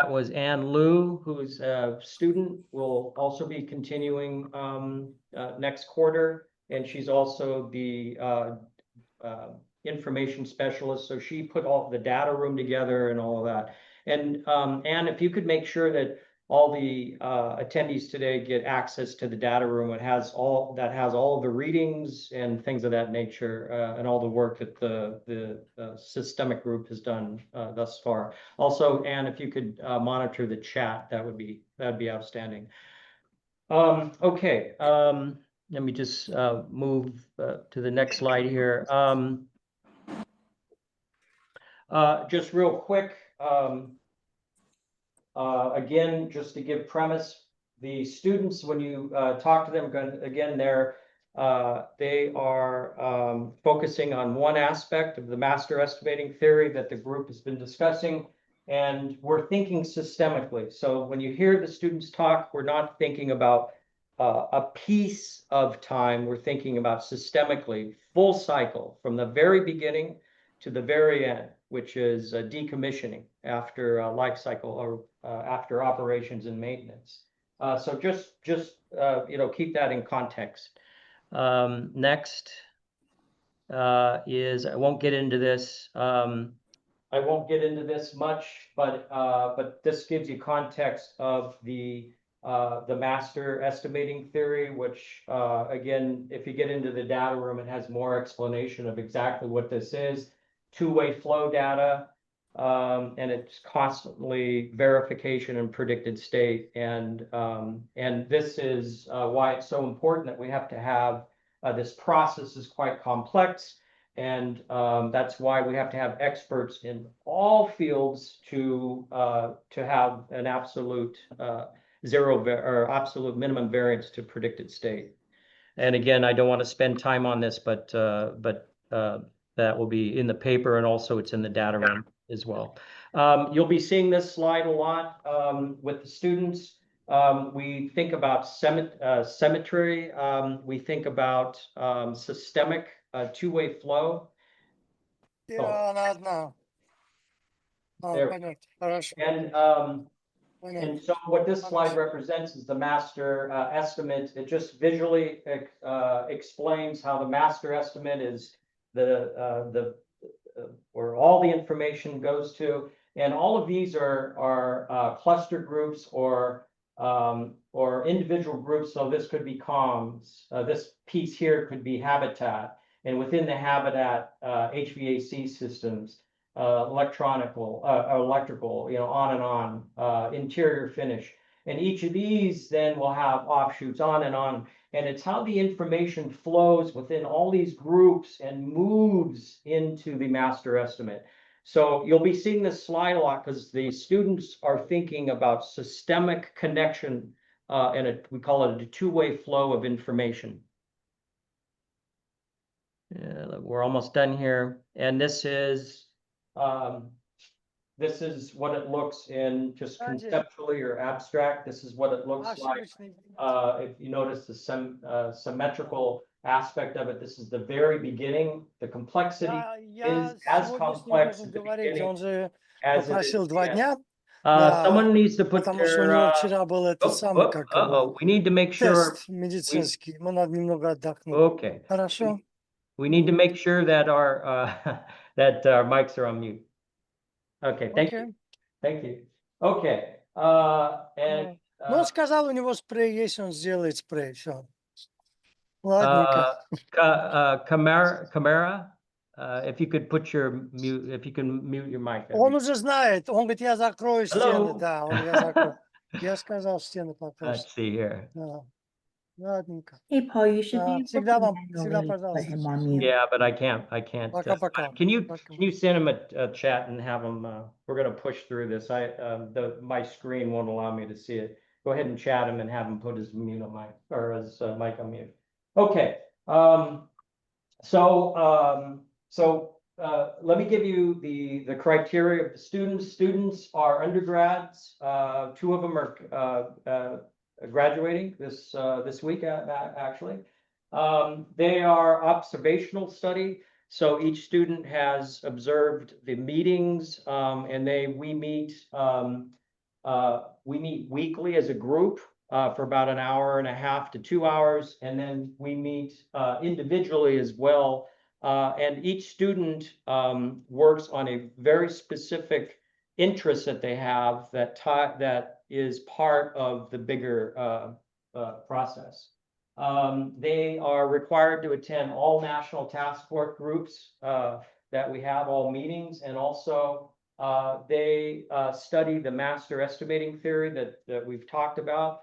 that was Ann Liu, who's a student, will also be continuing next quarter. And she's also the information specialist. So she put all the data room together and all of that. And Ann, if you could make sure that all the attendees today get access to the data room. It has all of the readings and things of that nature, and all the work that the systemic group has done thus far. Also, Anne, if you could monitor the chat, that'd be outstanding. Okay, let me just move to the next slide here. Just real quick. Again, just to give premise, the students, when you talk to them, again, they are focusing on one aspect of the master estimating theory that the group has been discussing, and we're thinking systemically. So when you hear the students talk, we're not thinking about a piece of time, we're thinking about systemically, full cycle, from the very beginning to the very end, which is decommissioning after life cycle or after operations and maintenance. So just keep that in context. Next is, I won't get into this. I won't get into this much, but this gives you context of the master estimating theory, which again, if you get into the data room, it has more explanation of exactly what this is. Two-way flow data, and it's constantly verification and predicted state. And this is why it's so important that we have to have this process is quite complex. And that's why we have to have experts in all fields to have an absolute or absolute minimum variance to predicted state. And again, I don't want to spend time on this, but that will be in the paper, and also it's in the data room as well. You'll be seeing this slide a lot with the students. We think about symmetry. We think about systemic two-way flow. And so what this slide represents is the master estimate. It just visually explains how the master estimate is where all the information goes to, and all of these are cluster groups or individual groups. So this could be comms. This piece here could be habitat, and within the habitat, HVAC systems, electrical, on and on, interior finish, and each of these then will have offshoots on and on. And it's how the information flows within all these groups and moves into the master estimate. So you'll be seeing this slide a lot because the students are thinking about systemic connection, and we call it a two-way flow of information. We're almost done here. And this is what it looks in just conceptually or abstract. This is what it looks like. If you notice the symmetrical aspect of it, this is the very beginning. The complexity is as complex at the beginning as it is at the end. Someone needs to put their... we need to make sure... Okay. We need to make sure that our mics are on mute. Okay, thank you. Thank you. Okay. And Ну, он сказал, у него спрей есть, он сделает спрей. Все. Ладненько. Camara, if you could put your mute, if you can mute your mic. Он уже знает. Он говорит, я закрою стены. Да, я закрою. Я сказал, стены попросят. Let's see here. Ладненько. Hey, Paul, you should be Всегда, пожалуйста. Yeah, but I can't. Пока-пока. Can you send him a chat and have him? We're going to push through this. My screen won't allow me to see it. Go ahead and chat him and have him put his mute on mic or his mic on mute. Okay. So let me give you the criteria of the students. Students are undergrads. Two of them are graduating this week actually. They are observational study, so each student has observed the meetings, and we meet we meet weekly as a group for about an hour and a half to 2 hours, and then we meet individually as well. And each student works on a very specific interest that they have that is part of the bigger process. They are required to attend all national task force groups that we have, all meetings, and also they study the master estimating theory that we've talked about.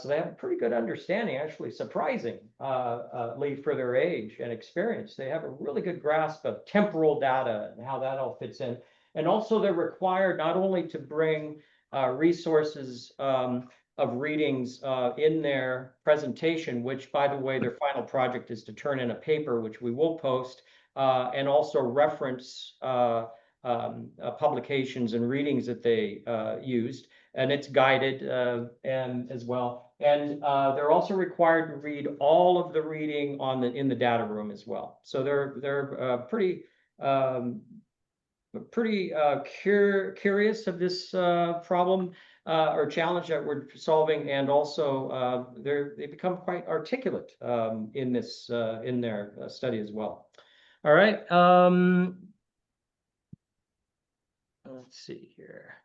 So they have a pretty good understanding, actually surprisingly for their age and experience. They have a really good grasp of temporal data and how that all fits in. And also they're required not only to bring resources of readings in their presentation, which, by the way, their final project is to turn in a paper, which we will post, and also reference publications and readings that they used, and it's guided and as well. And they're also required to read all of the reading in the data room as well. So they're pretty curious of this problem or challenge that we're solving, and also they become quite articulate in their study as well. All right. Let's see here.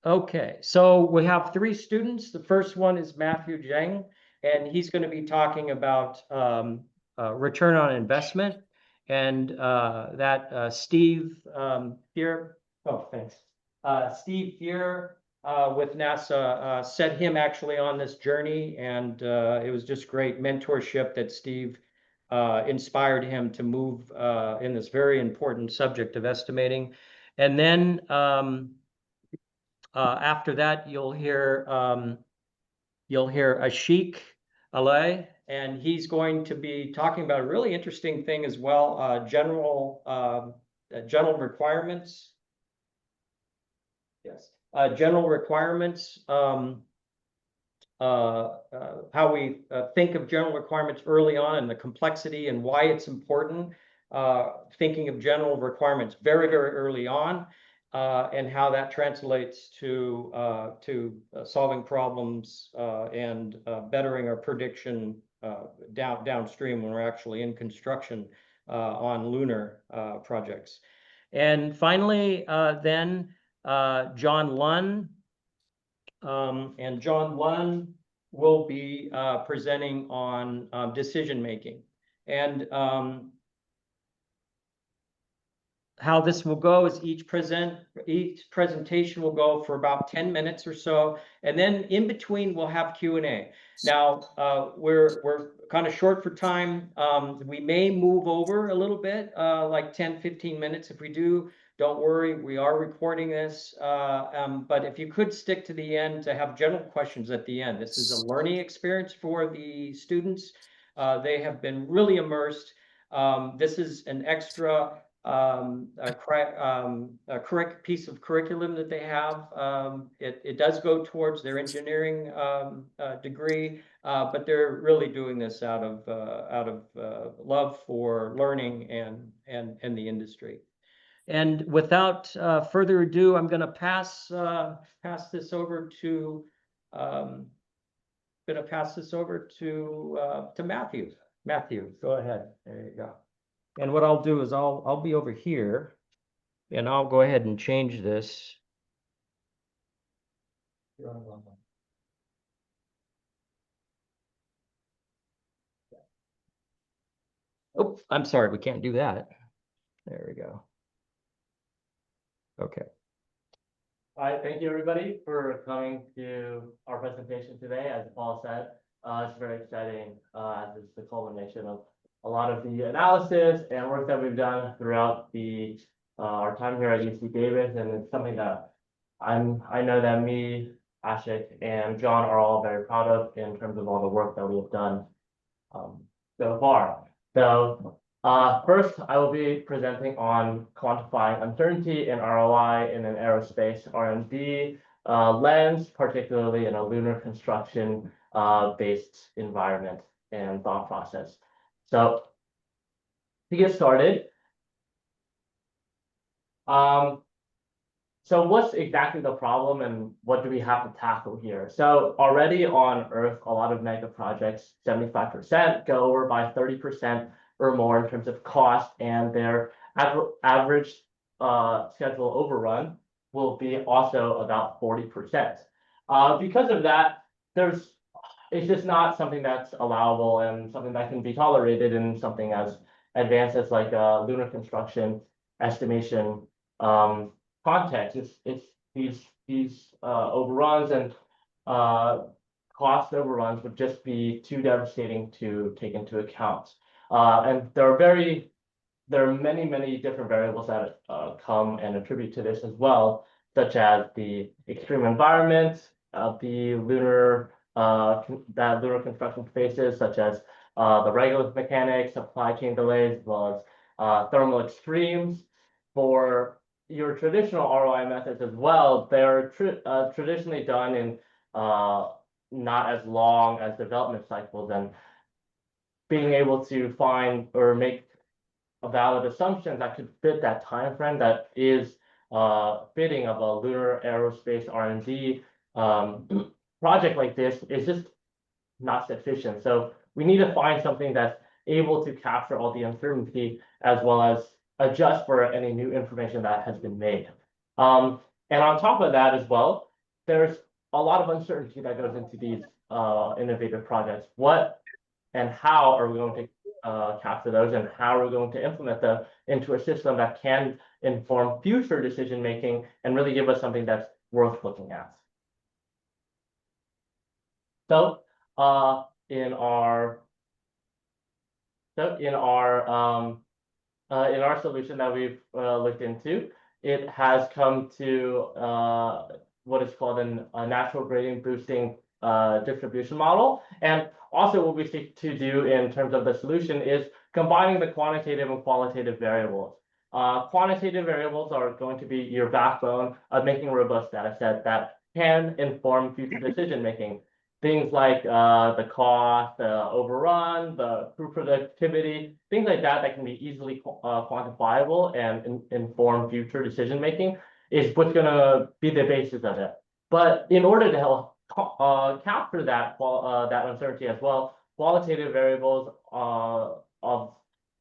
Okay, so we have 3 students. The first one is Matthew Zhang, and he's going to be talking about return on investment, and that Steve Fear. Oh, thanks. Steve Fear with NASA set him actually on this journey, and it was just great mentorship that Steve inspired him to move in this very important subject of estimating. And then after that, you'll hear Ashiq Alay, and he's going to be talking about a really interesting thing as well, general requirements. Yes, general requirements. How we think of general requirements early on, and the complexity and why it's important. Thinking of general requirements very, very early on, and how that translates to solving problems and bettering our prediction downstream when we're actually in construction on lunar projects. And finally, then John Lunn. And John Lunn will be presenting on decision making, and how this will go is each presentation will go for about 10 minutes or so, and then in between we'll have Q&A. Now we're kind of short for time. We may move over a little bit, like 10-15 minutes. If we do, don't worry, we are recording this, but if you could stick to the end to have general questions at the end. This is a learning experience for the students. They have been really immersed. This is an extra piece of curriculum that they have. It does go towards their engineering degree, but they're really doing this out of love for learning and the industry. And without further ado, I'm going to pass this over to Matthew. Matthew, go ahead. There you go. And what I'll do is I'll be over here, and I'll go ahead and change this. Oh, I'm sorry, we can't do that. There we go. Okay. Hi, thank you everybody for coming to our presentation today. As Paul said, it's very exciting as it's the culmination of a lot of the analysis and work that we've done throughout our time here at UC Davis, and it's something that I know that me, Ashiq, and John are all very proud of in terms of all the work that we have done so far. So first, I will be presenting on quantifying uncertainty and ROI in an aerospace R&D lens, particularly in a lunar construction based environment and thought process. So to get started, So what's exactly the problem and what do we have to tackle here? So already on Earth, a lot of mega projects, 75% go over by 30% or more in terms of cost, and their average schedule overrun will be also about 40%. Because of that, it's just not something that's allowable and something that can be tolerated in something as advanced as like lunar construction estimation context. It's these overruns and cost overruns would just be too devastating to take into account. And there are many different variables that come and attribute to this as well, such as the extreme environment of the lunar that lunar construction faces, such as the Regolith mechanics, supply chain delays, as well as thermal extremes. For your traditional ROI methods as well, they're traditionally done in not as long as development cycles, and being able to find or make a valid assumption that could fit that time frame that is fitting of a lunar aerospace R&D project like this is just not sufficient. So we need to find something that's able to capture all the uncertainty as well as adjust for any new information that has been made. And on top of that as well, there's a lot of uncertainty that goes into these innovative projects. What and how are we going to capture those, and how are we going to implement them into a system that can inform future decision making and really give us something that's worth looking at? So in our solution that we've looked into, it has come to what is called a natural gradient boosting distribution model. And also what we seek to do in terms of the solution is combining the quantitative and qualitative variables. Quantitative variables are going to be your backbone of making a robust data set that can inform future decision making. Things like the cost, the overrun, the crew productivity, things like that can be easily quantifiable and inform future decision making is what's going to be the basis of it. But in order to help capture that uncertainty as well, qualitative variables of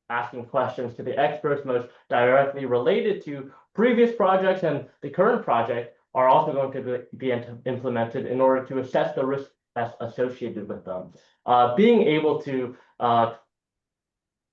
asking questions to the experts most directly related to previous projects and the current project are also going to be implemented in order to assess the risk that's associated with them. Being able to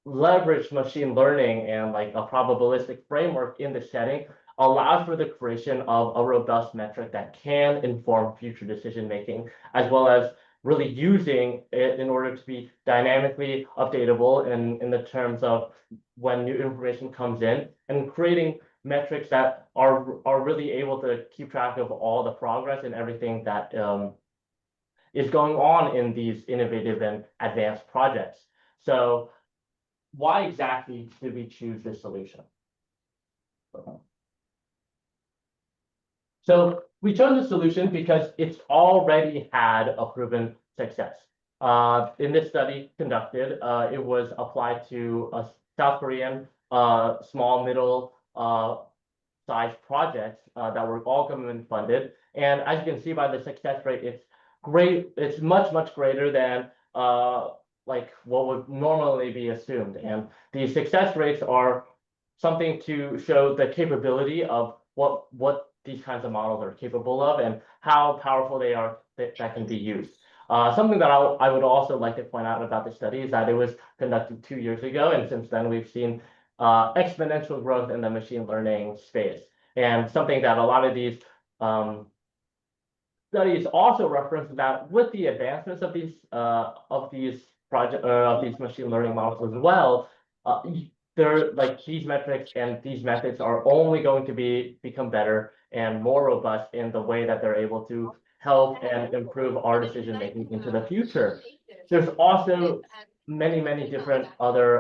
leverage machine learning and like a probabilistic framework in the setting allows for the creation of a robust metric that can inform future decision making, as well as really using it in order to be dynamically updatable in the terms of when new information comes in, and creating metrics that are really able to keep track of all the progress and everything that is going on in these innovative and advanced projects. So why exactly did we choose this solution? So we chose a solution because it's already had a proven success. In this study conducted, it was applied to a South Korean small, middle size projects that were all government funded. And as you can see by the success rate, it's great. It's much greater than like what would normally be assumed. And the success rates are something to show the capability of what these kinds of models are capable of and how powerful they are that can be used. Something that I would also like to point out about the study is that it was conducted 2 years ago, and since then we've seen exponential growth in the machine learning space. And something that a lot of these studies also reference that with the advancements of these machine learning models as well, they're like these metrics and these methods are only going to become better and more robust in the way that they're able to help and improve our decision making into the future. There's also many different other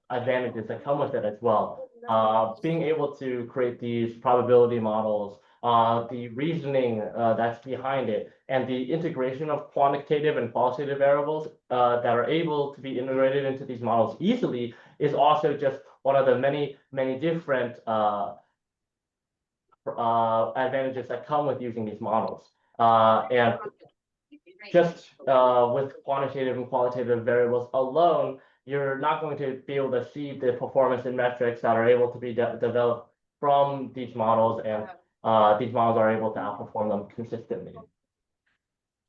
advantages that come with it as well. Being able to create these probability models, the reasoning that's behind it, and the integration of quantitative and qualitative variables that are able to be integrated into these models easily is also just one of the many different advantages that come with using these models. And just with quantitative and qualitative variables alone, you're not going to be able to see the performance and metrics that are able to be developed from these models, and these models are able to outperform them consistently.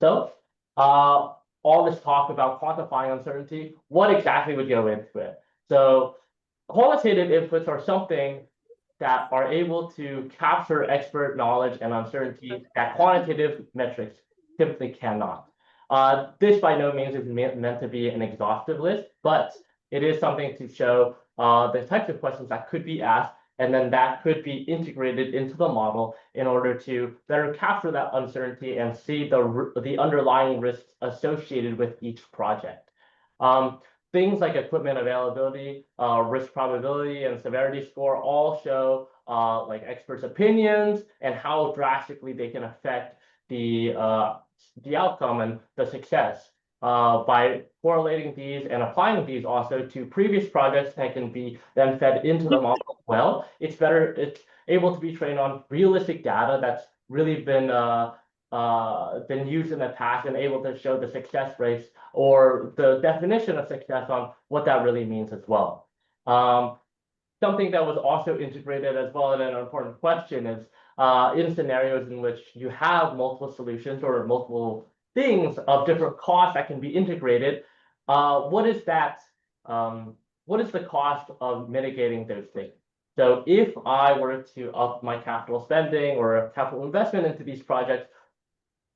So, all this talk about quantifying uncertainty, what exactly would go into it? So, qualitative inputs are something that are able to capture expert knowledge and uncertainty that quantitative metrics simply cannot. This by no means is meant to be an exhaustive list, but it is something to show the types of questions that could be asked, and then that could be integrated into the model in order to better capture that uncertainty and see the underlying risks associated with each project. Things like equipment availability, risk probability, and severity score all show like experts' opinions and how drastically they can affect the outcome and the success. By correlating these and applying these also to previous projects that can be then fed into the model well, it's able to be trained on realistic data that's really been used in the past and able to show the success rates or the definition of success on what that really means as well. Something that was also integrated as well, and an important question is in scenarios in which you have multiple solutions or multiple things of different costs that can be integrated, what is the cost of mitigating those things? So if I were to up my capital spending or capital investment into these projects,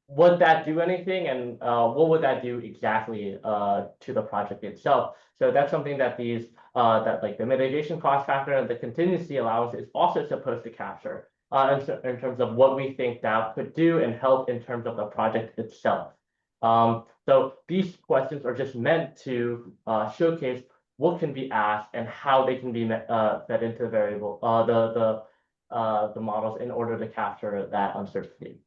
would that do anything, and what would that do exactly to the project itself? So that's something that that like the mitigation cost factor and the contingency allowance is also supposed to capture in terms of what we think that could do and help in terms of the project itself. So these questions are just meant to showcase what can be asked and how they can be fed into the models in order to capture that uncertainty.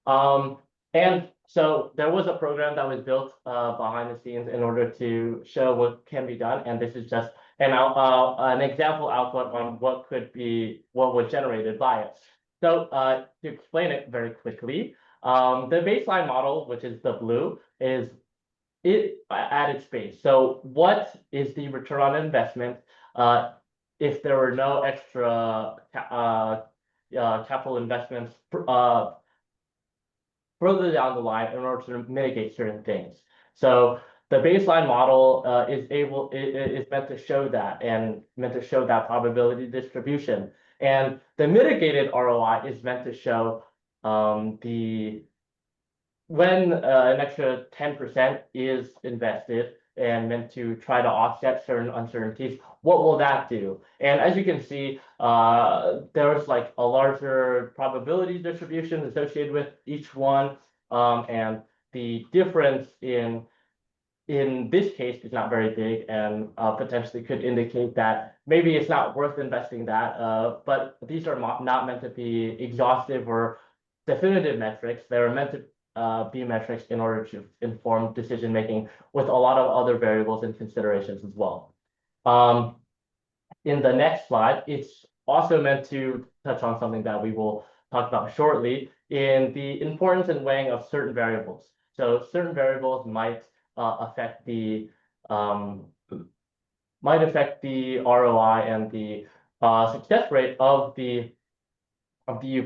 And so there was a program that was built behind the scenes in order to show what can be done, and this is just an example output on what was generated by it. So to explain it very quickly, the baseline model, which is the blue, is it at its base. So what is the return on investment if there were no extra capital investments further down the line in order to mitigate certain things? So the baseline model is meant to show that, and meant to show that probability distribution. And the mitigated ROI is meant to show when an extra 10% is invested and meant to try to offset certain uncertainties, what will that do? And as you can see, there's like a larger probability distribution associated with each one, and the difference in this case is not very big, and potentially could indicate that maybe it's not worth investing that. But these are not meant to be exhaustive or definitive metrics. They're meant to be metrics in order to inform decision making with a lot of other variables and considerations as well. In the next slide, it's also meant to touch on something that we will talk about shortly, in the importance and weighing of certain variables. So certain variables might affect the ROI and the success rate of the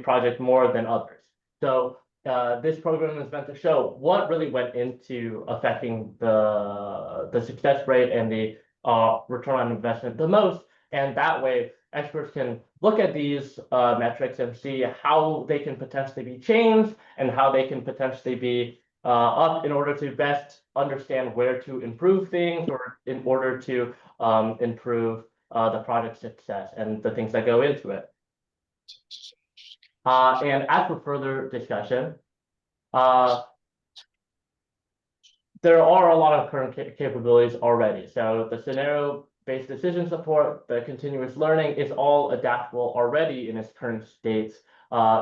project more than others. So this program is meant to show what really went into affecting the success rate and the return on investment the most, and that way experts can look at these metrics and see how they can potentially be changed and how they can potentially be up in order to best understand where to improve things, or in order to improve the project success and the things that go into it. And as for further discussion, there are a lot of current capabilities already. So the scenario-based decision support, the continuous learning is all adaptable already in its current states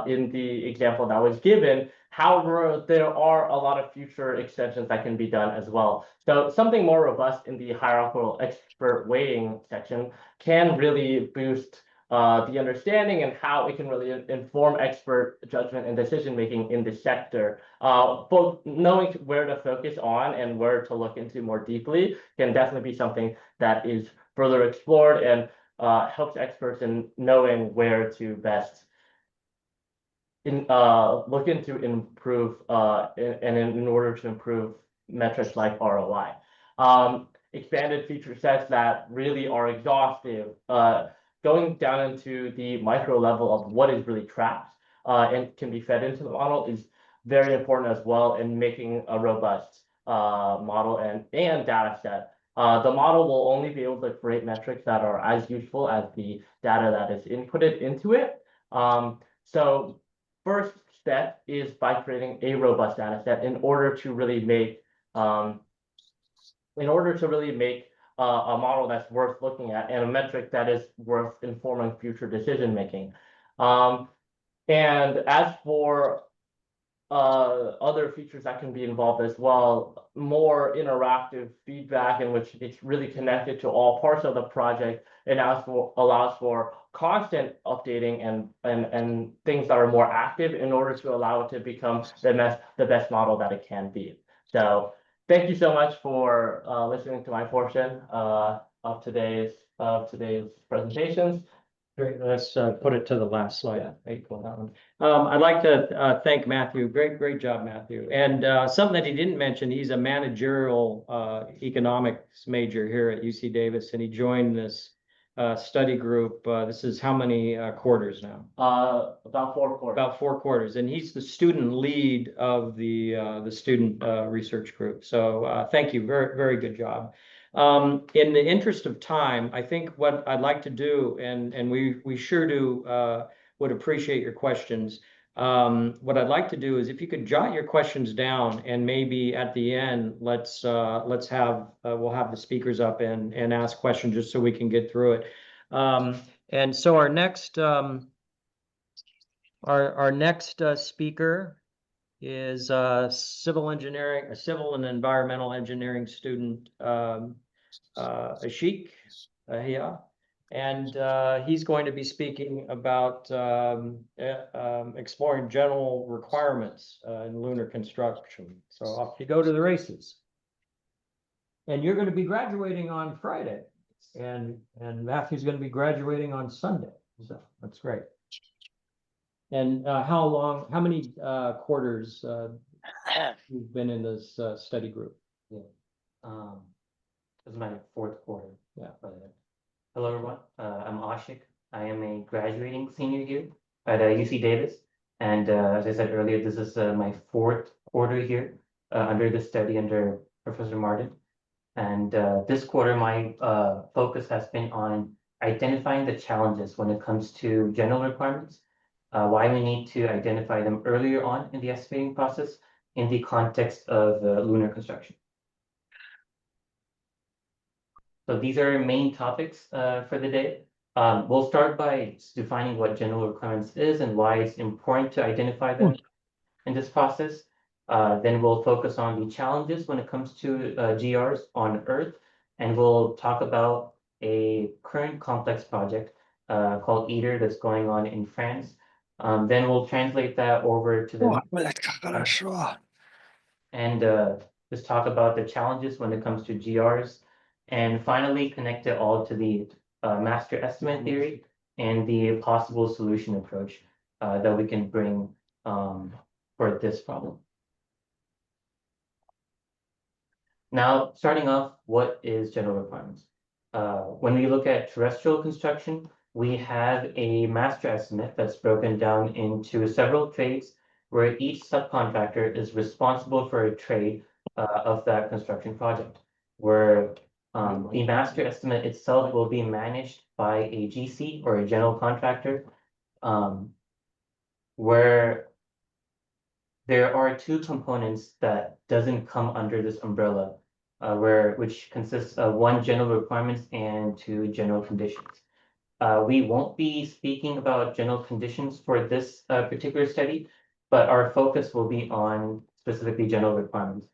in the example that was given. However, there are a lot of future extensions that can be done as well. So something more robust in the hierarchical expert weighting section can really boost the understanding and how it can really inform expert judgment and decision making in the sector. Both knowing where to focus on and where to look into more deeply can definitely be something that is further explored and helps experts in knowing where to best look into improve and in order to improve metrics like ROI. Expanded feature sets that really are exhaustive, going down into the micro level of what is really trapped and can be fed into the model is very important as well in making a robust model and data set. The model will only be able to create metrics that are as useful as the data that is inputted into it. So first step is by creating a robust data set in order to really make a model that's worth looking at and a metric that is worth informing future decision making. And as for other features that can be involved as well, more interactive feedback in which it's really connected to all parts of the project and allows for constant updating and things that are more active in order to allow it to become the best model that it can be. So thank you so much for listening to my portion of today's presentations. Great, let's put it to the last slide. I'd like to thank Matthew. Great job, Matthew. And something that he didn't mention, he's a managerial economics major here at UC Davis, and he joined this study group. This is how many quarters now? About 4 quarters. About 4 quarters, and he's the student lead of the student research group. So thank you, very good job. In the interest of time, I think what I'd like to do, and we sure do would appreciate your questions. What I'd like to do is if you could jot your questions down, and maybe at the end, let's have we'll have the speakers up and ask questions just so we can get through it. And so our next speaker is civil and environmental engineering student, Ashiq, and he's going to be speaking about exploring general requirements in lunar construction. So off you go to the races. And you're going to be graduating on Friday, and Matthew's going to be graduating on Sunday. So that's great. And how many quarters you've been in this study group? Yeah. This is my 4th quarter. Yeah. Hello, everyone. I'm Ashiq. I am a graduating senior here at UC Davis. And as I said earlier, this is my 4th quarter here under the study under Professor Martin. And this quarter, my focus has been on identifying the challenges when it comes to general requirements, why we need to identify them earlier on in the estimating process in the context of lunar construction. So these are main topics for the day. We'll start by defining what general requirements is and why it's important to identify them in this process. Then we'll focus on the challenges when it comes to GRs on Earth, and we'll talk about a current complex project called ETER that's going on in France. Then we'll translate that over to the and just talk about the challenges when it comes to GRs, and finally connect it all to the master estimate theory and the possible solution approach that we can bring for this problem. Now, starting off, what is general requirements? When we look at terrestrial construction, we have a master estimate that's broken down into several trades where each subcontractor is responsible for a trade of that construction project, where the master estimate itself will be managed by a GC or a general contractor, where there are 2 components that doesn't come under this umbrella, which consists of 1 general requirements and 2 general conditions. We won't be speaking about general conditions for this particular study, but our focus will be on specifically general requirements.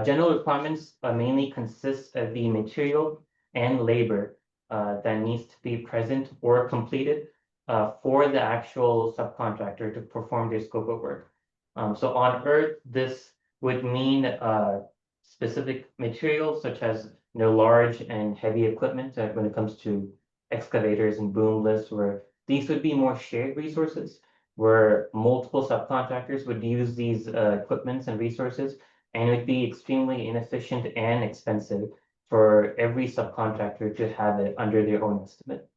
General requirements mainly consist of the material and labor that needs to be present or completed for the actual subcontractor to perform their scope of work. So on Earth, this would mean specific materials such as large and heavy equipment when it comes to excavators and boom lifts, where these would be more shared resources, where multiple subcontractors would use these equipments and resources, and it would be extremely inefficient and expensive for every subcontractor to have it under their own estimate.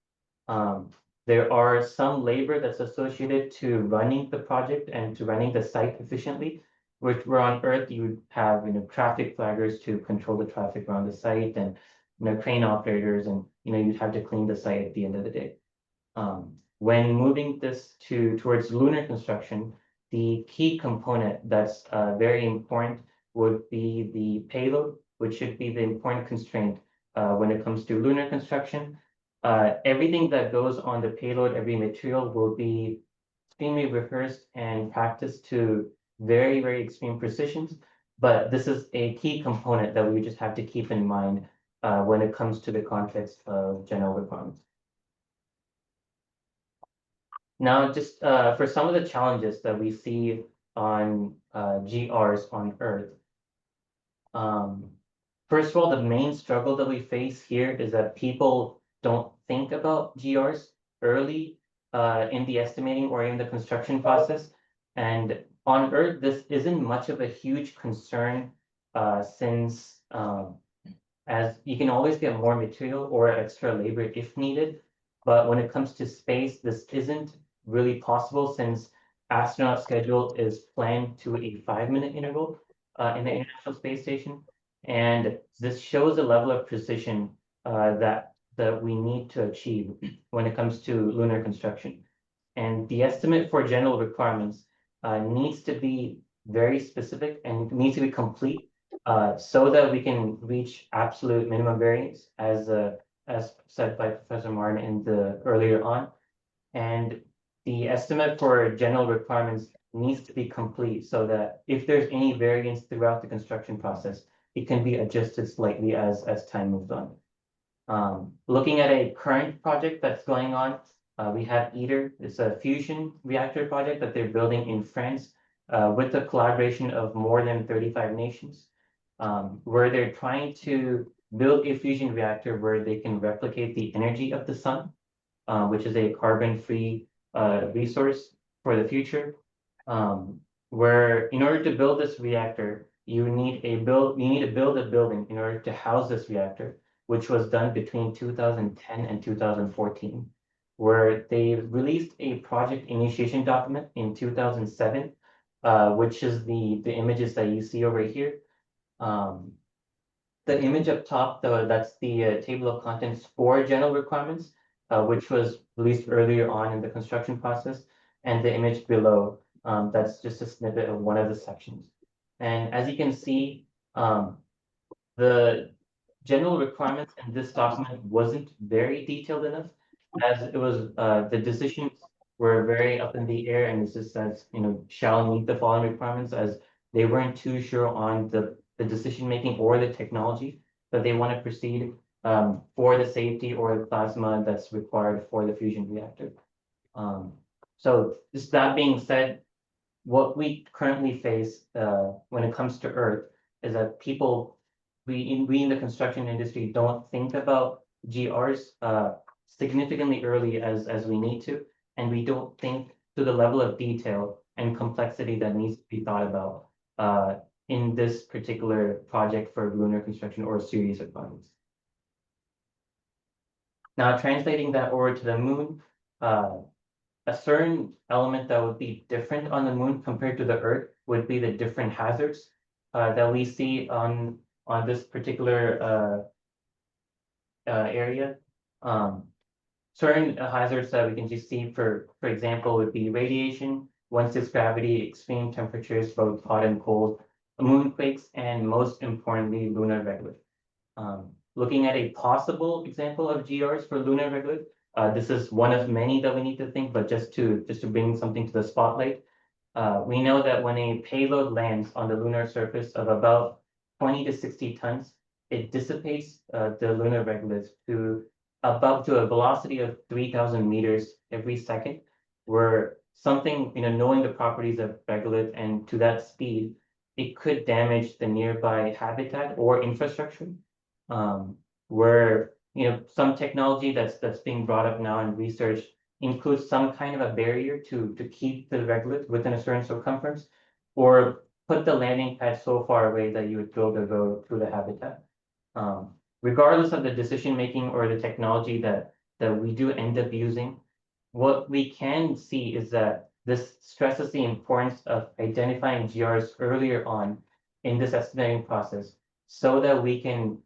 There are some labor that's associated to running the project and to running the site efficiently, which where on Earth you would have traffic flaggers to control the traffic around the site, and crane operators, and you'd have to clean the site at the end of the day. When moving this towards lunar construction, the key component that's very important would be the payload, which should be the important constraint when it comes to lunar construction. Everything that goes on the payload, every material will be extremely rehearsed and practiced to very, very extreme precisions. But this is a key component that we just have to keep in mind when it comes to the context of general requirements. Now, just for some of the challenges that we see on GRs on Earth. First of all, the main struggle that we face here is that people don't think about GRs early in the estimating or in the construction process. And on Earth, this isn't much of a huge concern since as you can always get more material or extra labor if needed. But when it comes to space, this isn't really possible since astronaut schedule is planned to a 5-minute interval in the International Space Station. And this shows a level of precision that we need to achieve when it comes to lunar construction. And the estimate for general requirements needs to be very specific and needs to be complete so that we can reach absolute minimum variance, as said by Professor Martin in the earlier on. And the estimate for general requirements needs to be complete so that if there's any variance throughout the construction process, it can be adjusted slightly as time moves on. Looking at a current project that's going on, we have ETER. It's a fusion reactor project that they're building in France with the collaboration of more than 35 nations, where they're trying to build a fusion reactor where they can replicate the energy of the sun, which is a carbon-free resource for the future. Where in order to build this reactor, you need to build a building in order to house this reactor, which was done between 2010 and 2014, where they released a project initiation document in 2007, which is the images that you see over here. The image up top, though, that's the table of contents for general requirements, which was released earlier on in the construction process, and the image below, that's just a snippet of one of the sections. And as you can see, the general requirements in this document wasn't very detailed enough, as it was the decisions were very up in the air, and this just says, shall meet the following requirements, as they weren't too sure on the decision making or the technology that they want to proceed for the safety or the plasma that's required for the fusion reactor. So just that being said, what we currently face when it comes to Earth is that we in the construction industry don't think about GRs significantly early as we need to, and we don't think to the level of detail and complexity that needs to be thought about in this particular project for lunar construction or a series of projects. Now, translating that over to the moon, a certain element that would be different on the moon compared to the Earth would be the different hazards that we see on this particular area. Certain hazards that we can just see, for example, would be radiation, 1/6 gravity, extreme temperatures, both hot and cold, moonquakes, and most importantly, lunar regolith. Looking at a possible example of GRs for lunar regolith, this is one of many that we need to think, but just to bring something to the spotlight, we know that when a payload lands on the lunar surface of about 20 to 60 tons, it dissipates the lunar regolith to about to a velocity of 3,000 meters every second, where something, knowing the properties of regolith and to that speed, it could damage the nearby habitat or infrastructure. Where, some technology that's being brought up now in research includes some kind of a barrier to keep the regolith within a certain circumference, or put the landing pad so far away that you would throw the road through the habitat. Regardless of the decision-making or the technology that we do end up using, what we can see is that this stresses the importance of identifying GRs earlier on in this estimating process, so that we can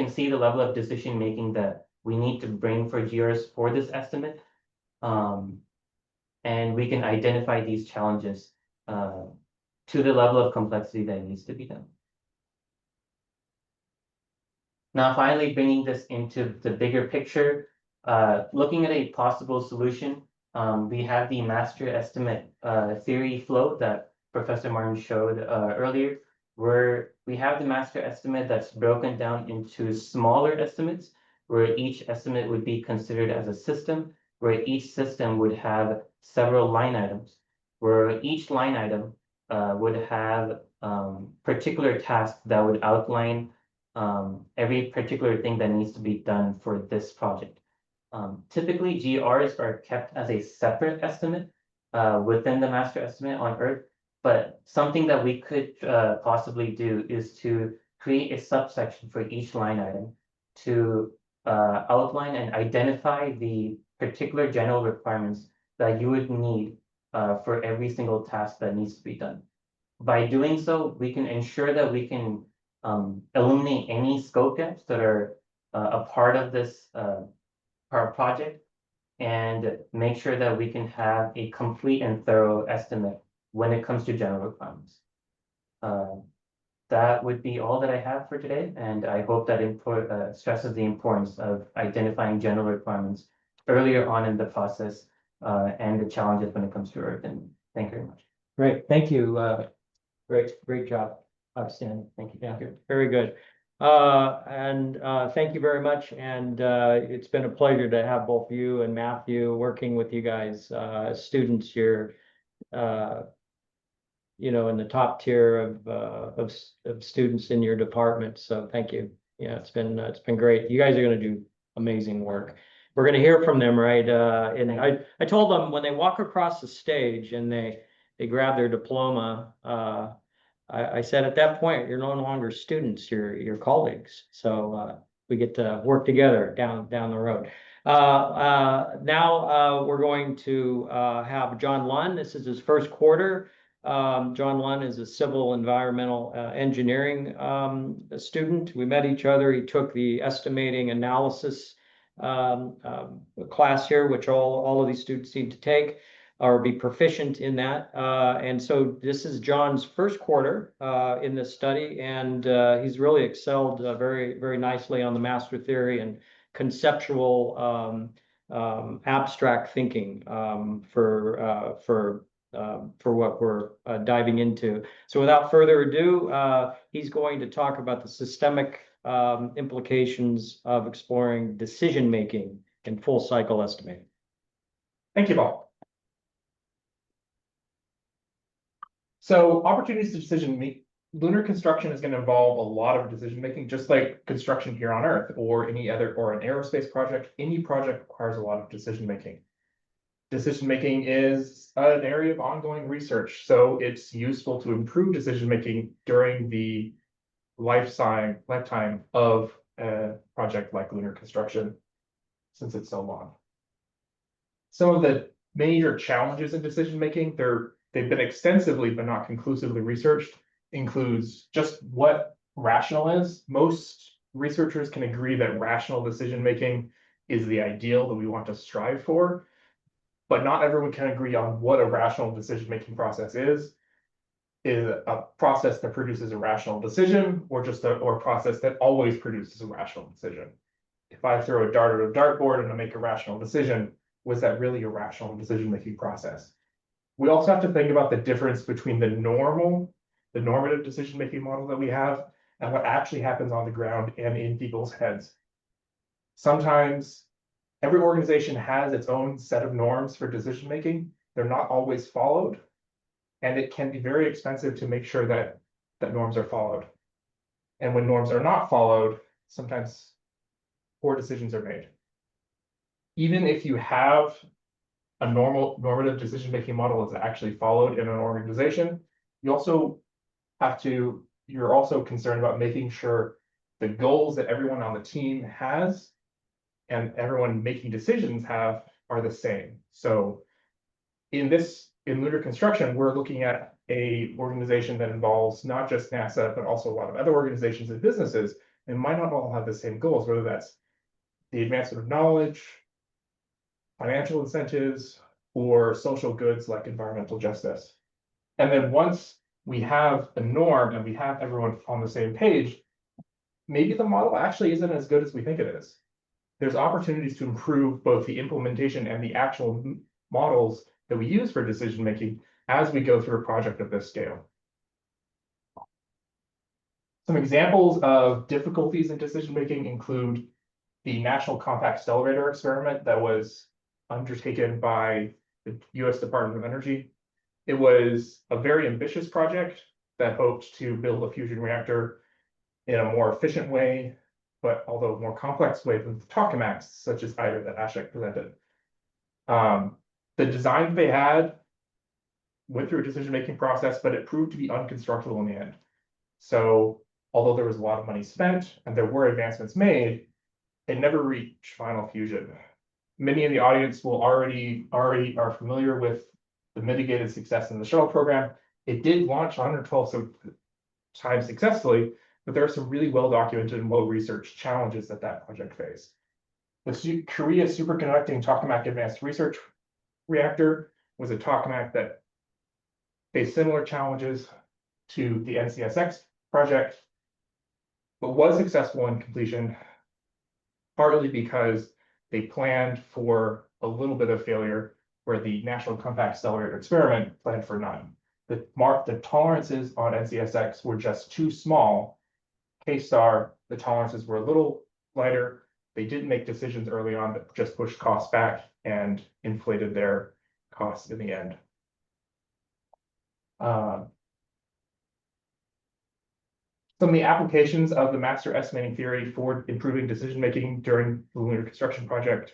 see the level of decision-making that we need to bring for GRs for this estimate. And we can identify these challenges to the level of complexity that needs to be done. Now, finally, bringing this into the bigger picture, looking at a possible solution, we have the master estimate theory flow that Professor Martin showed earlier, where we have the master estimate that's broken down into smaller estimates, where each estimate would be considered as a system, where each system would have several line items, where each line item would have particular tasks that would outline every particular thing that needs to be done for this project. Typically, GRs are kept as a separate estimate within the master estimate on Earth, but something that we could possibly do is to create a subsection for each line item to outline and identify the particular general requirements that you would need for every single task that needs to be done. By doing so, we can ensure that we can eliminate any scope gaps that are a part of this project, and make sure that we can have a complete and thorough estimate when it comes to general requirements. That would be all that I have for today, and I hope that stresses the importance of identifying general requirements earlier on in the process and the challenges when it comes to Earth. And thank you very much. Great, thank you. Great job. Outstanding. Thank you. Yeah, very good. Thank you very much. And it's been a pleasure to have both you and Matthew working with you guys, students here. In the top tier of students in your department. So thank you. Yeah, it's been great. You guys are going to do amazing work. We're going to hear from them, right? And I told them when they walk across the stage and they grab their diploma, I said at that point, you're no longer students, you're colleagues. So we get to work together down the road. Now we're going to have John Lunn. This is his first quarter. John Lunn is a civil environmental engineering student. We met each other. He took the estimating analysis class here, which all of these students need to take or be proficient in that. And so this is John's first quarter in this study, and he's really excelled very, very nicely on the master theory and conceptual abstract thinking for what we're diving into. So without further ado, he's going to talk about the systemic implications of exploring decision-making in full cycle estimating. Thank you, Paul. So opportunities to decision-making. Lunar construction is going to involve a lot of decision-making, just like construction here on Earth or any other, or an aerospace project. Any project requires a lot of decision-making. Decision-making is an area of ongoing research, so it's useful to improve decision-making during the lifetime of a project like lunar construction, since it's so long. Some of the major challenges in decision-making, they've been extensively but not conclusively researched, includes just what rational is. Most researchers can agree that rational decision-making is the ideal that we want to strive for, but not everyone can agree on what a rational decision-making process is. Is a process that produces a rational decision, or just a process that always produces a rational decision? If I throw a dart at a dartboard and I make a rational decision, was that really a rational decision-making process? We also have to think about the difference between the normative decision-making model that we have, and what actually happens on the ground and in people's heads. Sometimes every organization has its own set of norms for decision making. They're not always followed. And it can be very expensive to make sure that norms are followed. And when norms are not followed, sometimes poor decisions are made. Even if you have a normative decision-making model that's actually followed in an organization, you're also concerned about making sure the goals that everyone on the team has and everyone making decisions have are the same. So in lunar construction, we're looking at a organization that involves not just NASA, but also a lot of other organizations and businesses, and might not all have the same goals, whether that's the advancement of knowledge, financial incentives, or social goods like environmental justice. And then once we have a norm and we have everyone on the same page, maybe the model actually isn't as good as we think it is. There's opportunities to improve both the implementation and the actual models that we use for decision making as we go through a project of this scale. Some examples of difficulties in decision making include the National Compact Accelerator experiment that was undertaken by the US Department of Energy. It was a very ambitious project that hoped to build a fusion reactor in a more efficient way, but although more complex way than the tokamaks, such as ETER that Ashiq presented. The design they had went through a decision-making process, but it proved to be unconstructable in the end. So although there was a lot of money spent and there were advancements made, it never reached final fusion. Many in the audience will already are familiar with the mitigated success in the shuttle program. It did launch 112 times successfully, but there are some really well-documented and well-researched challenges that project faced. The Korea Superconducting Tokamak Advanced Research Reactor was a tokamak that faced similar challenges to the NCSX project, but was successful in completion, partly because they planned for a little bit of failure where the National Compact Accelerator experiment planned for none. The tolerances on NCSX were just too small. K-STAR, the tolerances were a little lighter. They didn't make decisions early on that just pushed costs back and inflated their costs in the end. Some of the applications of the master estimating theory for improving decision-making during the lunar construction project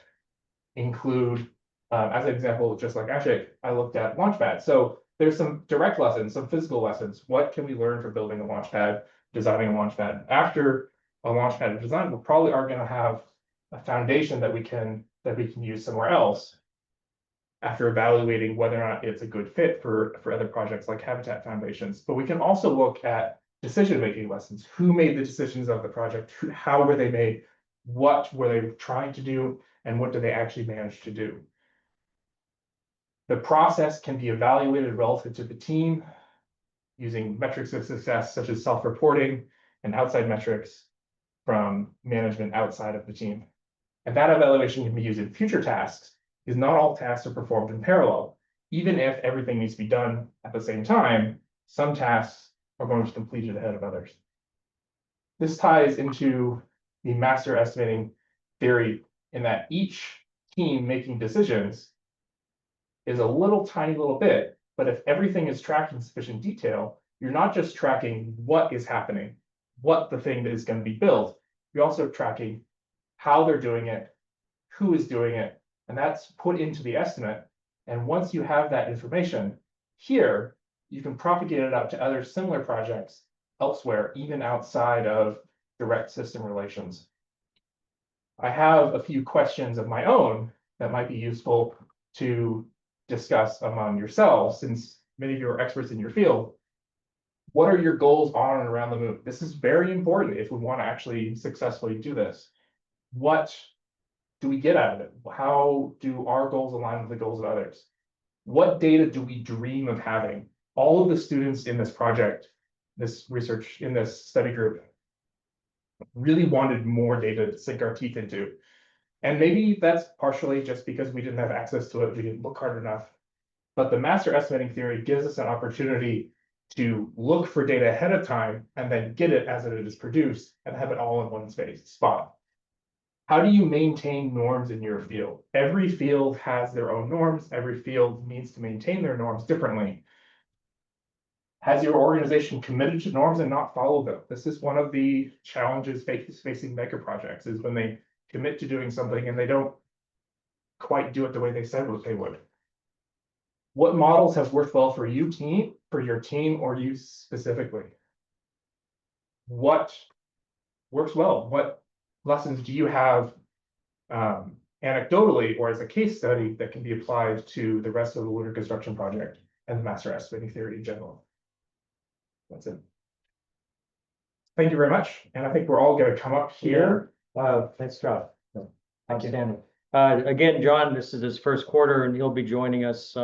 include, as an example, just like Ashiq, I looked at launchpad. So there's some direct lessons, some physical lessons. What can we learn from building a launchpad, designing a launchpad? After a launchpad design, we probably are going to have a foundation that we can use somewhere else after evaluating whether or not it's a good fit for other projects like habitat foundations. But we can also look at decision-making lessons. Who made the decisions of the project? How were they made? What were they trying to do? And what did they actually manage to do? The process can be evaluated relative to the team using metrics of success, such as self-reporting and outside metrics from management outside of the team. And that evaluation can be used in future tasks, because not all tasks are performed in parallel. Even if everything needs to be done at the same time, some tasks are going to be completed ahead of others. This ties into the master estimating theory in that each team making decisions is a tiny little bit, but if everything is tracked in sufficient detail, you're not just tracking what is happening, what the thing that is going to be built, you're also tracking how they're doing it, who is doing it, and that's put into the estimate. And once you have that information here, you can propagate it out to other similar projects elsewhere, even outside of direct system relations. I have a few questions of my own that might be useful to discuss among yourselves, since many of you are experts in your field. What are your goals on and around the moon? This is very important if we want to actually successfully do this. What do we get out of it? How do our goals align with the goals of others? What data do we dream of having? All of the students in this project, this research, in this study group, really wanted more data to sink our teeth into. And maybe that's partially just because we didn't have access to it, we didn't look hard enough. But the master estimating theory gives us an opportunity to look for data ahead of time and then get it as it is produced and have it all in one spot. how do you maintain norms in your field? Every field has their own norms. Every field needs to maintain their norms differently. Has your organization committed to norms and not followed them? This is one of the challenges facing mega projects, is when they commit to doing something and they don't quite do it the way they said what they would. What models have worked well for you, for your team, or you specifically? What works well? What lessons do you have anecdotally or as a case study that can be applied to the rest of the lunar construction project and the master estimating theory in general? That's it. Thank you very much. And I think we're all going to come up here. Thanks, John. Outstanding. Again, John, this is his first quarter, and he'll be joining us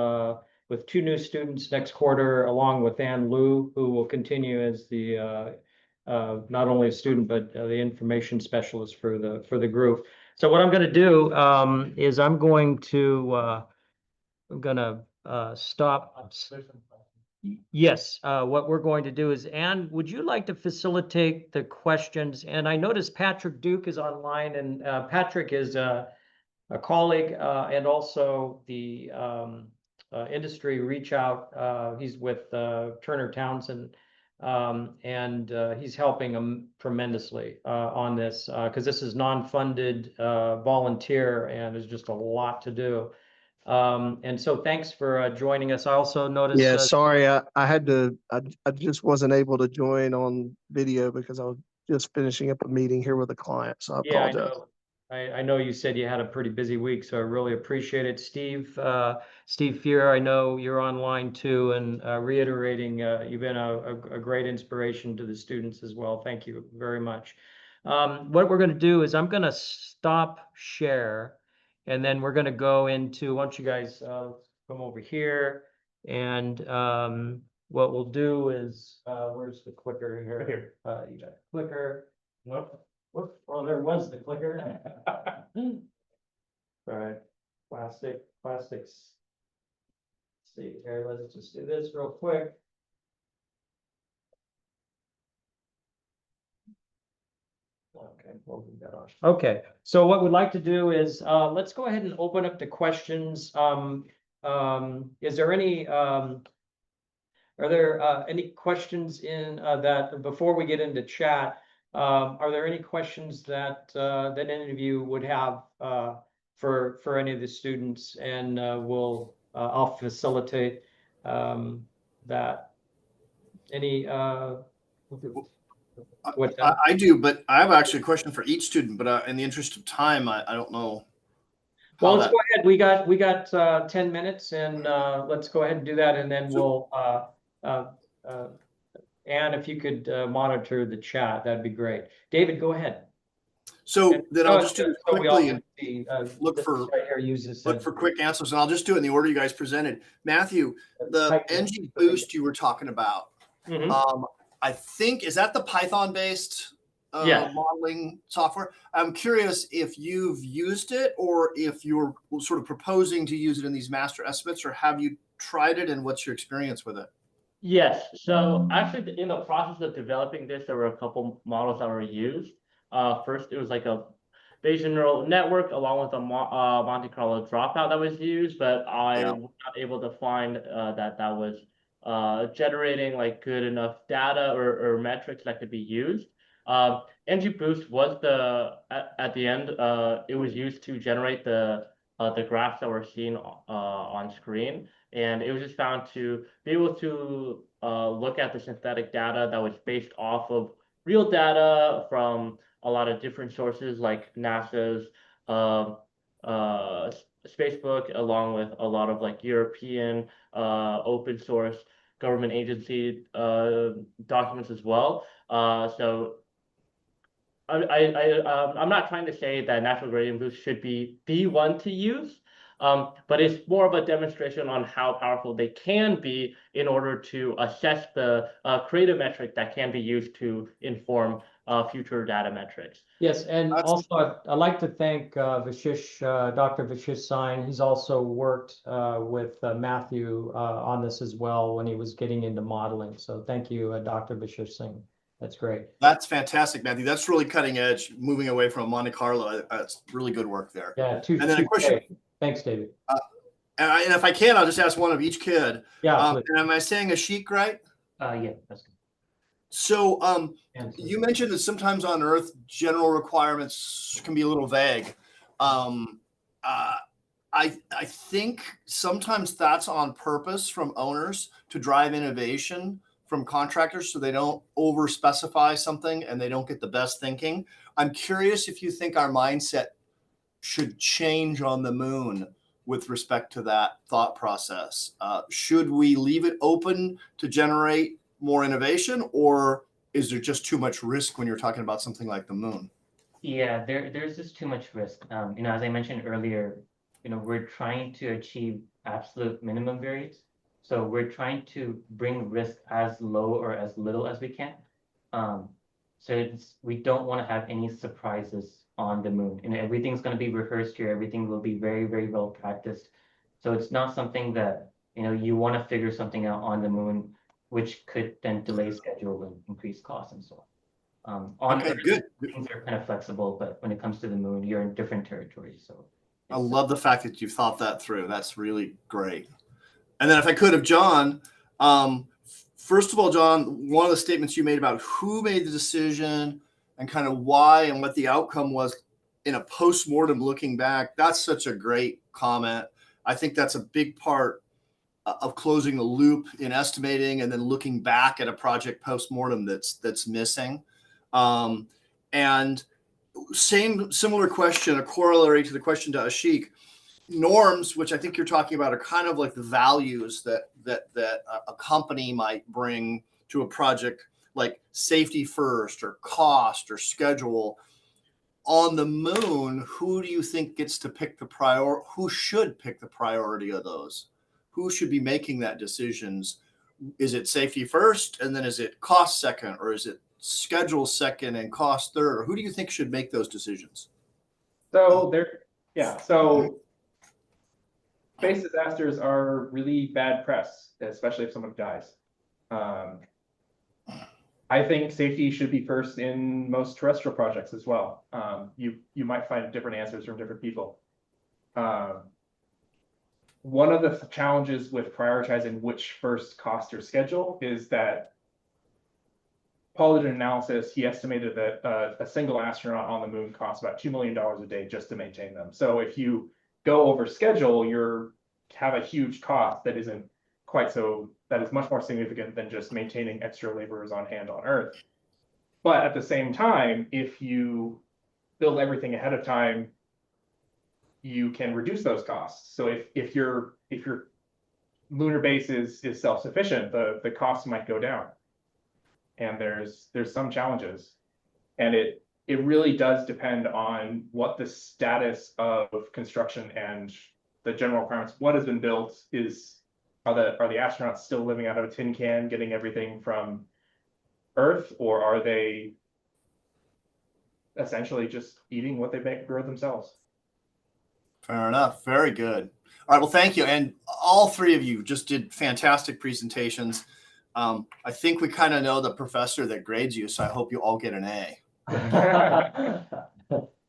with 2 new students next quarter, along with Ann Liu, who will continue as the not only a student but the information specialist for the group. So what I'm going to do is I'm going to stop. Yes, what we're going to do is, Ann, would you like to facilitate the questions? And I noticed Patrick Duke is online, and Patrick is a colleague and also the industry reach out. He's with Turner Townsend, and he's helping them tremendously on this because this is non-funded volunteer, and there's just a lot to do. And so thanks for joining us. I also noticed. Yeah, sorry, I just wasn't able to join on video because I was just finishing up a meeting here with a client, so I apologize. I know you said you had a pretty busy week, so I really appreciate it. Steve Fear, I know you're online too, and reiterating, you've been a great inspiration to the students as well. Thank you very much. What we're going to do is I'm going to stop share, and then we're going to go into, why don't you guys come over here, and what we'll do is, where's the clicker here? Right here. You got a clicker. Nope. Well, there was the clicker. All right, plastics. Let's see here, let's just do this real quick. Okay, we'll leave that on. Okay, so what we'd like to do is, let's go ahead and open up the questions. Is there any, are there any questions in that, before we get into chat? Are there any questions that that any of you would have for any of the students? And I'll facilitate that. Any I do, but I have actually a question for each student. But in the interest of time, I don't know. Well, let's go ahead. We got 10 minutes, and let's go ahead and do that, and then we'll. Anne, if you could monitor the chat, that'd be great. David, go ahead. So then I'll just do it quickly and look for quick answers, and I'll just do it in the order you guys presented. Matthew, the NGBoost you were talking about, I think, is that the Python-based modeling software? I'm curious if you've used it or if you're sort of proposing to use it in these master estimates, or have you tried it, and what's your experience with it? Yes, so actually in the process of developing this, there were a couple models that were used. First, it was like a Bayesian neural network along with a Monte Carlo dropout that was used, but I was not able to find that was generating like good enough data or metrics that could be used. NGBoost was at the end, it was used to generate the graphs that we're seeing on screen. And it was just found to be able to look at the synthetic data that was based off of real data from a lot of different sources, like NASA's Spacebook, along with a lot of like European open source government agency documents as well. So I'm not trying to say that Natural Gradient Boost should be the one to use. But it's more of a demonstration on how powerful they can be in order to assess the creative metric that can be used to inform future data metrics. Yes, and also I'd like to thank Vashish, Dr. Vashish Sain. He's also worked with Matthew on this as well when he was getting into modeling. So thank you, Dr. Vashish Singh. That's great. That's fantastic, Matthew. That's really cutting edge, moving away from Monte Carlo. That's really good work there. Yeah, And then a question. Thanks, David. And if I can, I'll just ask one of each kid. Yeah. And am I saying Ashiq right? Yeah, that's good. So you mentioned that sometimes on Earth, general requirements can be a little vague. I think sometimes that's on purpose from owners to drive innovation from contractors so they don't over specify something and they don't get the best thinking. I'm curious if you think our mindset should change on the moon with respect to that thought process. Should we leave it open to generate more innovation, or is there just too much risk when you're talking about something like the moon? Yeah, there's just too much risk. As I mentioned earlier, we're trying to achieve absolute minimum variance. So we're trying to bring risk as low or as little as we can. So we don't want to have any surprises on the moon. Everything's going to be rehearsed here. Everything will be very, very well practiced. So it's not something that, you want to figure something out on the moon, which could then delay schedule and increase costs and so on. On Okay, Earth, good. things are kind of flexible, but when it comes to the moon, you're in different territories. So I love the fact that you've thought that through. That's really great. And then if I could have John, first of all, John, one of the statements you made about who made the decision and kind of why and what the outcome was in a post-mortem looking back, that's such a great comment. I think that's a big part of closing the loop in estimating and then looking back at a project post-mortem that's missing. And similar question, a corollary to the question to Ashiq. Norms, which I think you're talking about, are kind of like the values that a company might bring to a project, like safety first or cost or schedule. On the moon, who do you think gets to pick the priority? Who should pick the priority of those? Who should be making that decisions? Is it safety first, and then is it cost second, or is it schedule second and cost third? Or who do you think should make those decisions? So space disasters are really bad press, especially if someone dies. I think safety should be first in most terrestrial projects as well. You might find different answers from different people. One of the challenges with prioritizing which first cost or schedule is that Paul did an analysis. He estimated that a single astronaut on the moon costs about $2 million a day just to maintain them. So if you go over schedule, you have a huge cost that is much more significant than just maintaining extra laborers on hand on Earth. But at the same time, if you build everything ahead of time, you can reduce those costs. So if your lunar base is self-sufficient, the costs might go down. And there's some challenges. And it really does depend on what the status of construction and the general requirements, what has been built, are the astronauts still living out of a tin can, getting everything from Earth, or are they essentially just eating what they grow themselves? Fair enough. Very good. All right. Well, thank you. And all three of you just did fantastic presentations. I think we kind of know the professor that grades you, so I hope you all get an A.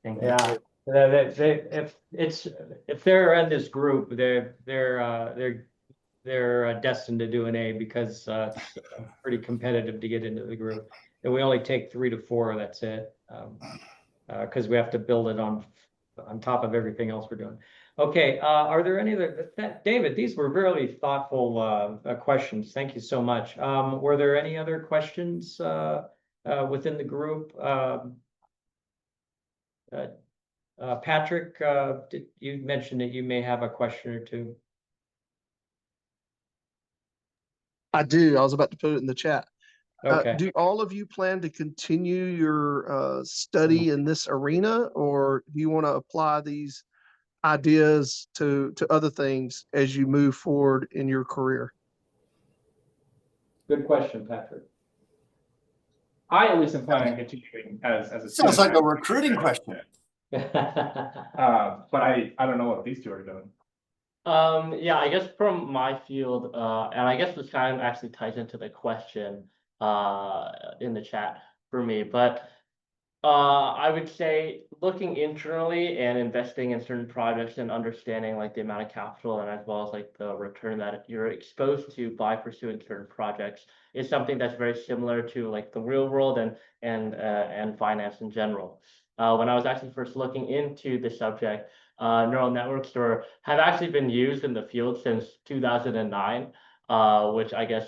Thank you. Yeah. If they're in this group, they're destined to do an A because it's pretty competitive to get into the group. And we only take 3 to 4. That's it. Because we have to build it on top of everything else we're doing. Okay. Are there any other? David, these were really thoughtful questions. Thank you so much. Were there any other questions within the group? Patrick, you mentioned that you may have a question or two. I do. I was about to put it in the chat. Okay. Do all of you plan to continue your study in this arena, or do you want to apply these ideas to other things as you move forward in your career? Good question, Patrick. I at least am planning on continuing as a student. Sounds like a recruiting question. But I don't know what these two are doing. Yeah, I guess from my field, and I guess this kind of actually ties into the question. in the chat for me, but I would say looking internally and investing in certain projects and understanding like the amount of capital and as well as like the return that you're exposed to by pursuing certain projects is something that's very similar to like the real world and finance in general. When I was actually first looking into the subject, neural networks have actually been used in the field since 2009, which I guess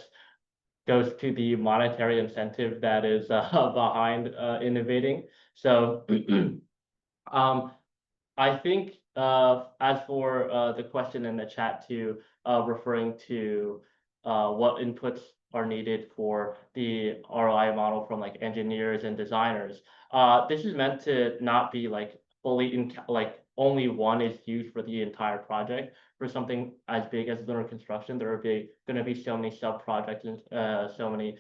goes to the monetary incentive that is behind innovating. So I think as for the question in the chat too, referring to what inputs are needed for the ROI model from like engineers and designers. This is meant to not be like fully in like only one is used for the entire project. For something as big as lunar construction, there are going to be so many sub projects and so many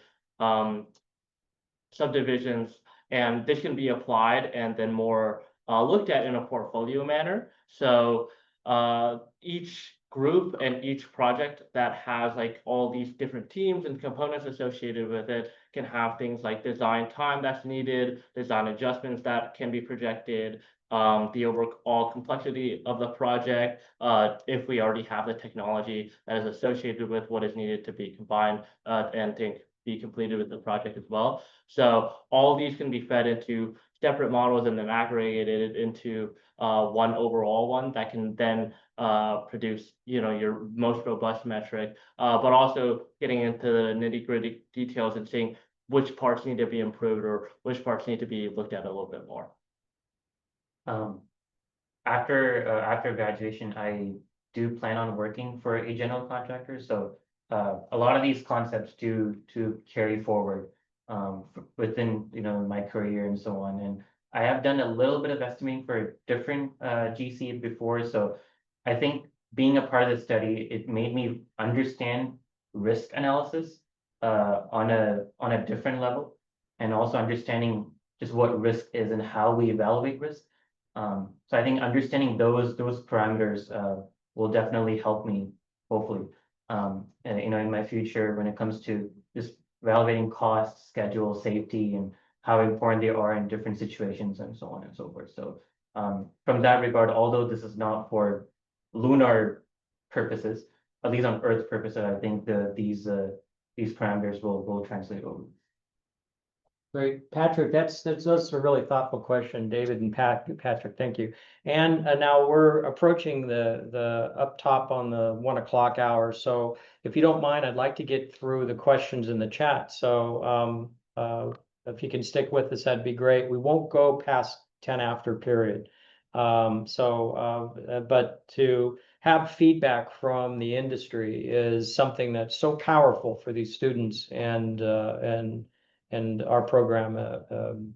subdivisions, and this can be applied and then more looked at in a portfolio manner. So each group and each project that has like all these different teams and components associated with it can have things like design time that's needed, design adjustments that can be projected, the overall complexity of the project, if we already have the technology that is associated with what is needed to be combined and be completed with the project as well. So all these can be fed into separate models and then aggregated into one overall one that can then produce, your most robust metric, but also getting into the nitty-gritty details and seeing which parts need to be improved or which parts need to be looked at a little bit more. After graduation, I do plan on working for a general contractor. So a lot of these concepts to carry forward within my career and so on. And I have done a little bit of estimating for different GC before. So I think being a part of the study, it made me understand risk analysis on a different level, and also understanding just what risk is and how we evaluate risk. So I think understanding those parameters will definitely help me, hopefully, in my future when it comes to just evaluating cost, schedule, safety, and how important they are in different situations and so on and so forth. So from that regard, although this is not for lunar purposes, at least on Earth purposes, I think these parameters will translate over. Great, Patrick, that's a really thoughtful question, David and Patrick, thank you. And now we're approaching the up top on the 1 o'clock hour. So if you don't mind, I'd like to get through the questions in the chat. So if you can stick with us, that'd be great. We won't go past 10 after period. But to have feedback from the industry is something that's so powerful for these students and our program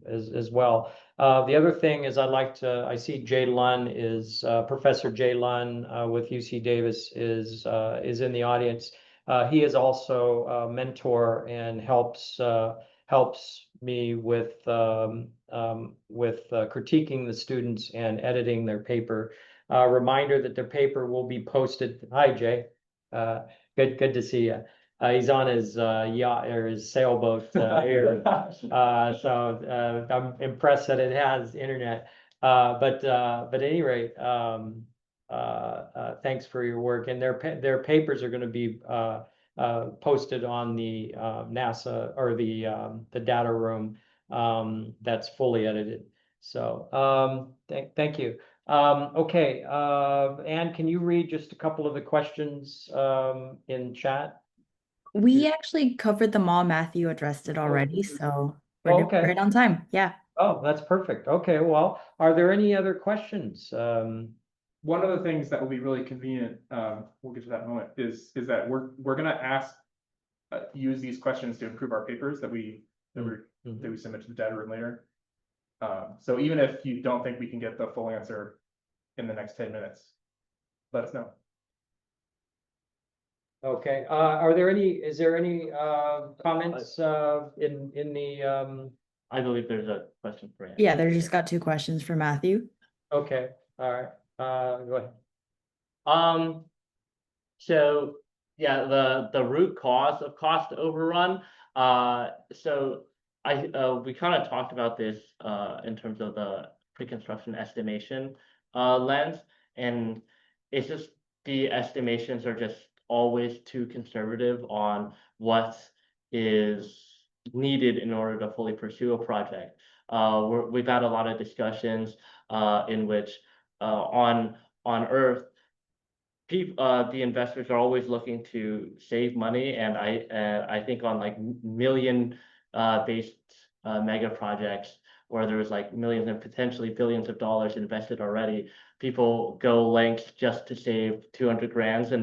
as well. The other thing is I see Jay Lunn is Professor Jay Lunn with UC Davis is in the audience. He is also a mentor and helps me with critiquing the students and editing their paper. Reminder that their paper will be posted. Hi, Jay. Good to see you. He's on his yacht or his sailboat here. So I'm impressed that it has internet. But at any rate, thanks for your work. And their papers are going to be posted on the NASA or the data room that's fully edited. So thank you. Okay, Anne, can you read just a couple of the questions in chat? We actually covered them all. Matthew addressed it already, so we're right on time. Yeah. Oh, that's perfect. Okay, well, are there any other questions? One of the things that will be really convenient, we'll get to that in a moment, is that we're gonna ask use these questions to improve our papers that we submit to the data room later. So even if you don't think we can get the full answer in the next 10 minutes, let us know. Okay, is there any comments in the I believe there's a question for you. Yeah, there's just got 2 questions for Matthew. Okay, all right, go ahead. So yeah, the root cause of cost overrun, So we kind of talked about this in terms of the pre-construction estimation lens, and it's just the estimations are just always too conservative on what is needed in order to fully pursue a project. We've had a lot of discussions in which on Earth, the investors are always looking to save money, and I think on like million based mega projects where there's like millions and potentially billions of dollars invested already, people go lengths just to save 200 grand in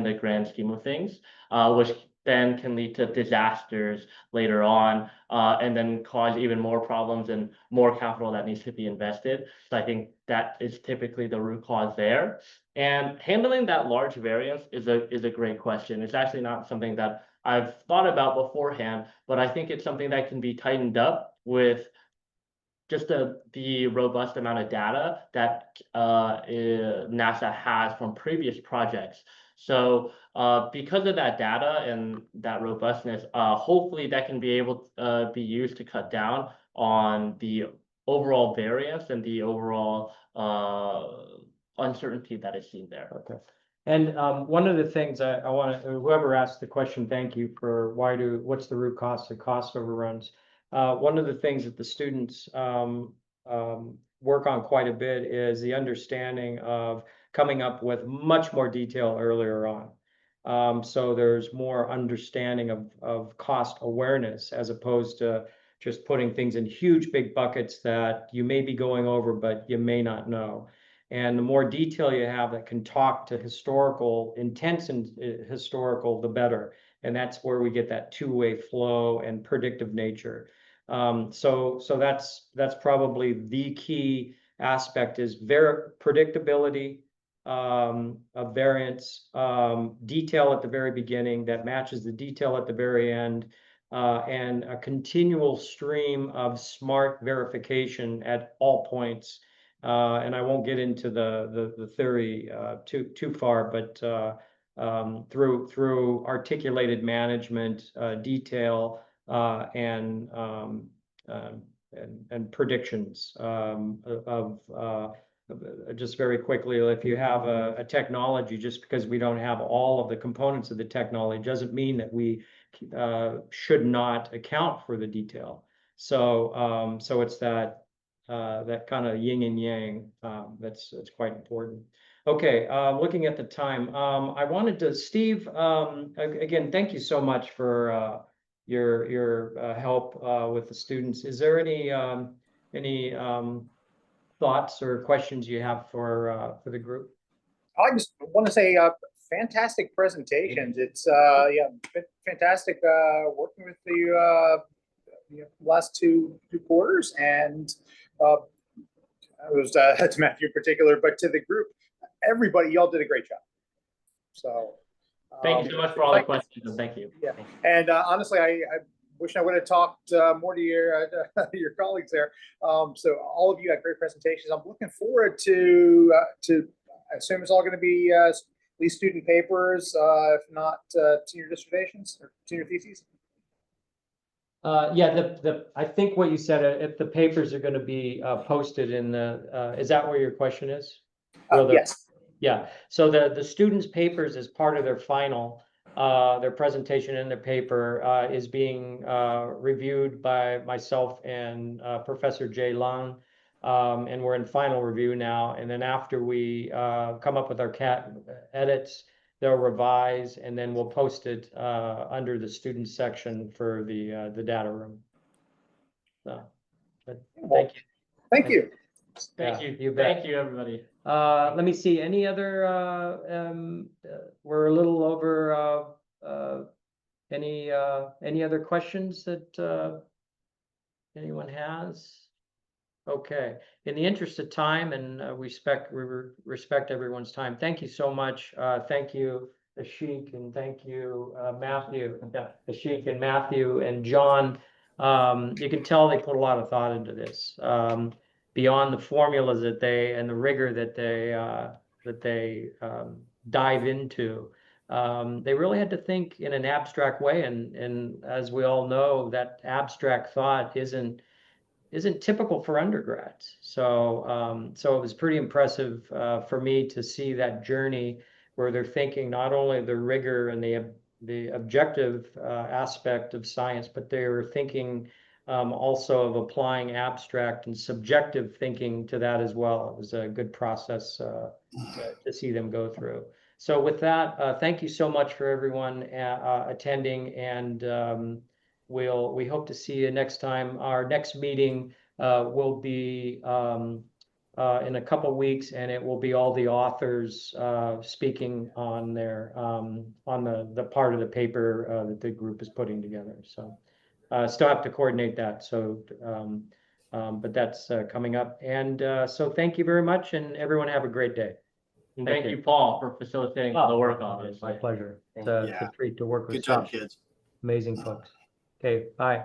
the grand scheme of things, which then can lead to disasters later on, and then cause even more problems and more capital that needs to be invested. So I think that is typically the root cause there. And handling that large variance is a great question. It's actually not something that I've thought about beforehand, but I think it's something that can be tightened up with just the robust amount of data that NASA has from previous projects. So because of that data and that robustness, hopefully that can be able to be used to cut down on the overall variance and the overall uncertainty that is seen there. Okay. And one of the things I want to, whoever asked the question, thank you for what's the root cause of cost overruns? One of the things that the students work on quite a bit is the understanding of coming up with much more detail earlier on. So there's more understanding of cost awareness as opposed to just putting things in huge big buckets that you may be going over, but you may not know. And the more detail you have that can talk to historical, intense and historical, the better. And that's where we get that two-way flow and predictive nature. So that's probably the key aspect is predictability of variance, detail at the very beginning that matches the detail at the very end, and a continual stream of smart verification at all points. And I won't get into the theory too far, but through articulated management, detail, and predictions of just very quickly, if you have a technology, just because we don't have all of the components of the technology doesn't mean that we should not account for the detail. So it's that kind of yin and yang that's quite important. Okay, looking at the time, I wanted to, Steve, again, thank you so much for your help with the students. Is there any thoughts or questions you have for the group? I just want to say fantastic presentations. It's yeah, been fantastic working with the last two quarters, and it was to Matthew in particular, but to the group, everybody, y'all did a great job. So thank you so much for all the questions, and thank you. Yeah, and honestly, I wish I would have talked more to your colleagues there. So all of you had great presentations. I'm looking forward to I assume it's all going to be at least student papers, if not senior dissertations or senior theses. Yeah, I think what you said, if the papers are going to be posted in the, is that where your question is? Yes. Yeah, so the students' papers as part of their final, their presentation and their paper is being reviewed by myself and Professor Jay Lang, and we're in final review now. And then after we come up with our edits, they'll revise, and then we'll post it under the student section for the data room. So, thank you. Thank you. Thank you. Thank you, everybody. Let me see. Any other? We're a little over. Any other questions that anyone has? Okay. In the interest of time, and we respect everyone's time. Thank you so much. Thank you, Ashiq, and thank you, Matthew. Ashiq and Matthew and John. You can tell they put a lot of thought into this. Beyond the formulas and the rigor that they dive into, they really had to think in an abstract way. And as we all know, that abstract thought isn't typical for undergrads. So so it was pretty impressive for me to see that journey where they're thinking not only the rigor and the objective aspect of science, but they were thinking also of applying abstract and subjective thinking to that as well. It was a good process to see them go through. So with that, thank you so much for everyone attending, and we hope to see you next time. Our next meeting will be in a couple weeks, and it will be all the authors speaking on their on the part of the paper that the group is putting together. So still have to coordinate that. So but that's coming up. And so thank you very much, and everyone have a great day. And thank you, Paul, for facilitating the work on this. My pleasure. It's Yeah. a treat to work with Good job, such kids. amazing folks. Okay, bye.